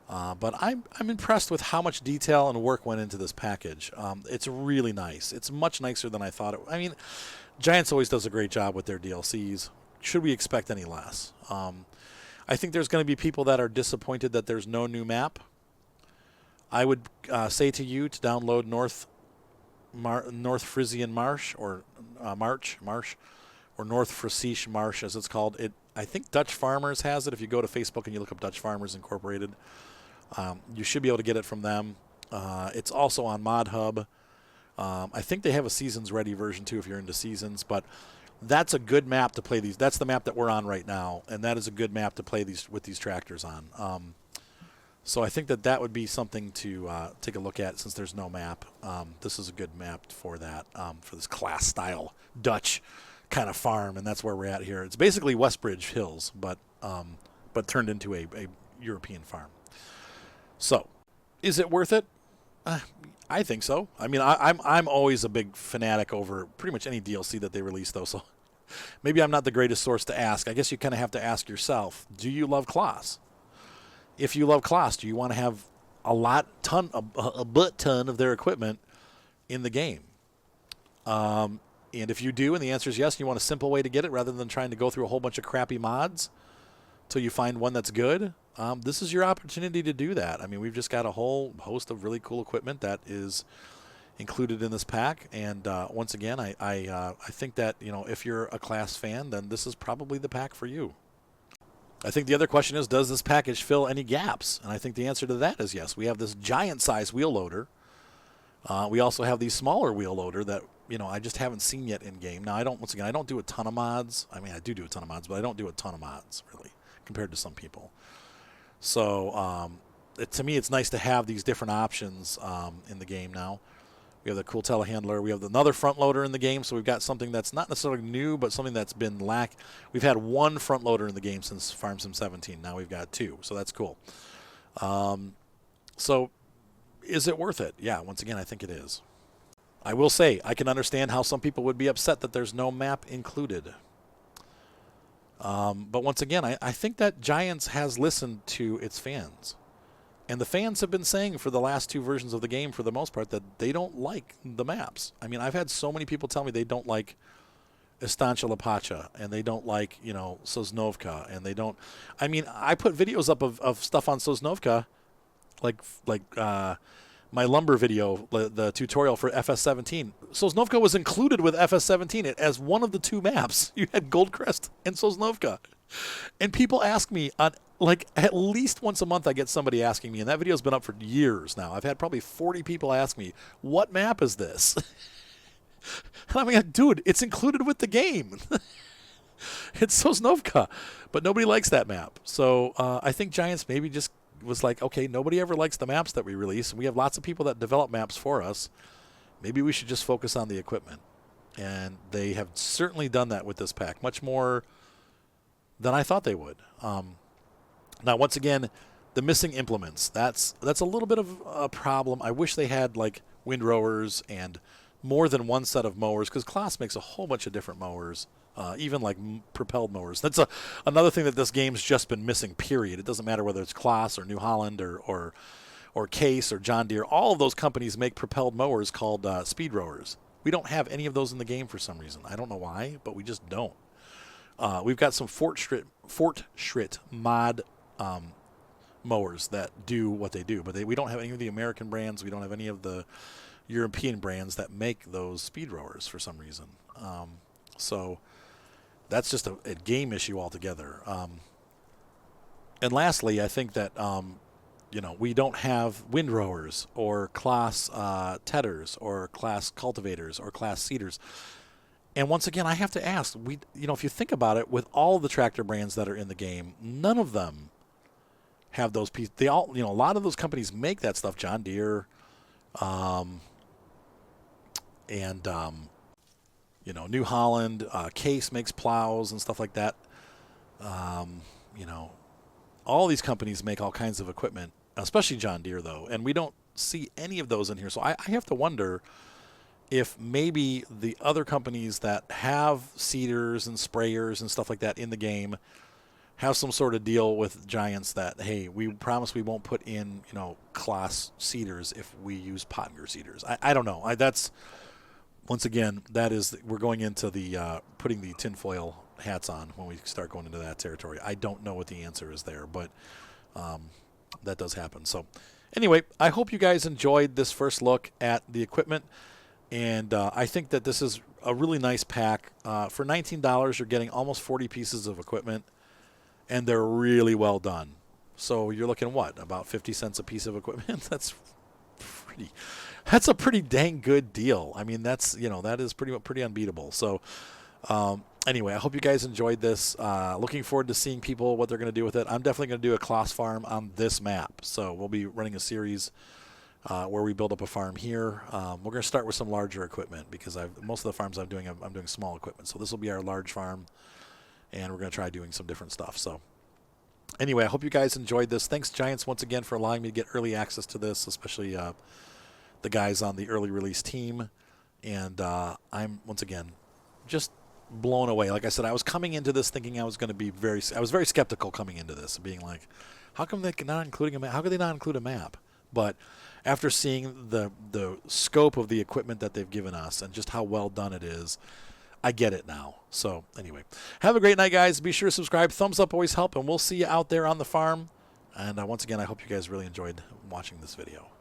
But I'm impressed with how much detail and work went into this package. It's really nice. It's much nicer than I thought it. I mean, Giants always does a great job with their DLCs. Should we expect any less? I think there's going to be people that are disappointed that there's no new map. I would say to you to download North Frisian Marsh or Marsh or North Frisian Marsh as it's called. I think Dutch Farmers has it. If you go to Facebook and you look up Dutch Farmers Incorporated, you should be able to get it from them. It's also on Mod Hub. I think they have a Seasons Ready version too if you're into Seasons, but that's a good map to play these. That's the map that we're on right now, and that is a good map to play these with these tractors on. So I think that would be something to take a look at since there's no map. This is a good map for that, for this Claas style Dutch kind of farm, and that's where we're at here. It's basically Westbridge Hills, but turned into a European farm. So, is it worth it? I think so. I mean, I'm always a big fanatic over pretty much any DLC that they release, though. So maybe I'm not the greatest source to ask. I guess you kind of have to ask yourself: do you love Claas? If you love Claas, do you want to have a butt ton of their equipment in the game? And if you do, and the answer is yes, you want a simple way to get it rather than trying to go through a whole bunch of crappy mods till you find one that's good. This is your opportunity to do that. I mean, we've just got a whole host of really cool equipment that is included in this pack. And once again, I think that, if you're a Claas fan, then this is probably the pack for you. I think the other question is, does this package fill any gaps? And I think the answer to that is yes. We have this giant-size wheel loader. We also have the smaller wheel loader that, I just haven't seen yet in game. Now, I don't do a ton of mods. I mean, I do a ton of mods, but I don't do a ton of mods, really, compared to some people. So, to me, it's nice to have these different options in the game now. We have the cool telehandler. We have another front loader in the game, so we've got something that's not necessarily new, but something that's been We've had one front loader in the game since Farm Sim 17. Now we've got two, so that's cool. So, is it worth it? Yeah, once again, I think it is. I will say, I can understand how some people would be upset that there's no map included. But once again, I think that Giants has listened to its fans. And the fans have been saying for the last two versions of the game, for the most part, that they don't like the maps. I mean, I've had so many people tell me they don't like Estancia La Pacha, and they don't like, Sosnovka, and they don't... I mean, I put videos up of stuff on Sosnovka, like my lumber video, the tutorial for FS17. Sosnovka was included with FS17 as one of the two maps. You had Goldcrest and Sosnovka. And people ask me, at least once a month I get somebody asking me, and that video's been up for years now. I've had probably 40 people ask me, what map is this? And I'm like, dude, it's included with the game. It's Sosnovka. But nobody likes that map. So I think Giants maybe just was like, okay, nobody ever likes the maps that we release, and we have lots of people that develop maps for us. Maybe we should just focus on the equipment. And they have certainly done that with this pack, much more than I thought they would. Now, once again, the missing implements, that's a little bit of a problem. I wish they had, windrowers and more than one set of mowers, because Claas makes a whole bunch of different mowers. Even propelled mowers. That's another thing that this game's just been missing, period. It doesn't matter whether it's Claas or New Holland or Case or John Deere. All of those companies make propelled mowers called speed rowers. We don't have any of those in the game for some reason. I don't know why, but we just don't. We've got some Fort Schritt mod mowers that do what they do, but we don't have any of the American brands. We don't have any of the European brands that make those speed rowers for some reason. So that's just a game issue altogether. And lastly, I think that, we don't have windrowers or Claas tedders or Claas cultivators or Claas seeders. And once again, I have to ask, if you think about it, with all the tractor brands that are in the game, none of them have those pieces. They all, a lot of those companies make that stuff. John Deere, New Holland, Case makes plows and stuff like that. All these companies make all kinds of equipment, especially John Deere, though. And we don't see any of those in here. So I have to wonder if maybe the other companies that have seeders and sprayers and stuff like that in the game have some sort of deal with Giants that, hey, we promise we won't put in, Claas seeders if we use Pottinger seeders. I don't know. That's, once again, we're going into the putting the tinfoil hats on when we start going into that territory. I don't know what the answer is there, but that does happen. So anyway, I hope you guys enjoyed this first look at the equipment. And I think that this is a really nice pack. For $19, you're getting almost 40 pieces of equipment, and they're really well done. So you're looking, what, about 50 cents a piece of equipment? That's a pretty dang good deal. I mean, that is pretty unbeatable. So anyway, I hope you guys enjoyed this. Looking forward to seeing what they're going to do with it. I'm definitely going to do a Claas farm on this map. So we'll be running a series where we build up a farm here. We're going to start with some larger equipment because most of the farms I'm doing small equipment. So this will be our large farm, and we're going to try doing some different stuff. So anyway, I hope you guys enjoyed this. Thanks, Giants, once again for allowing me to get early access to this, especially the guys on the early release team. And I'm, once again, just blown away. Like I said, I was coming into this thinking I was going to be I was very skeptical coming into this, being like, how come they're not including a map? How could they not include a map? But after seeing the scope of the equipment that they've given us and just how well done it is, I get it now. So anyway, have a great night, guys. Be sure to subscribe. Thumbs up always help, and we'll see you out there on the farm. And once again, I hope you guys really enjoyed watching this video.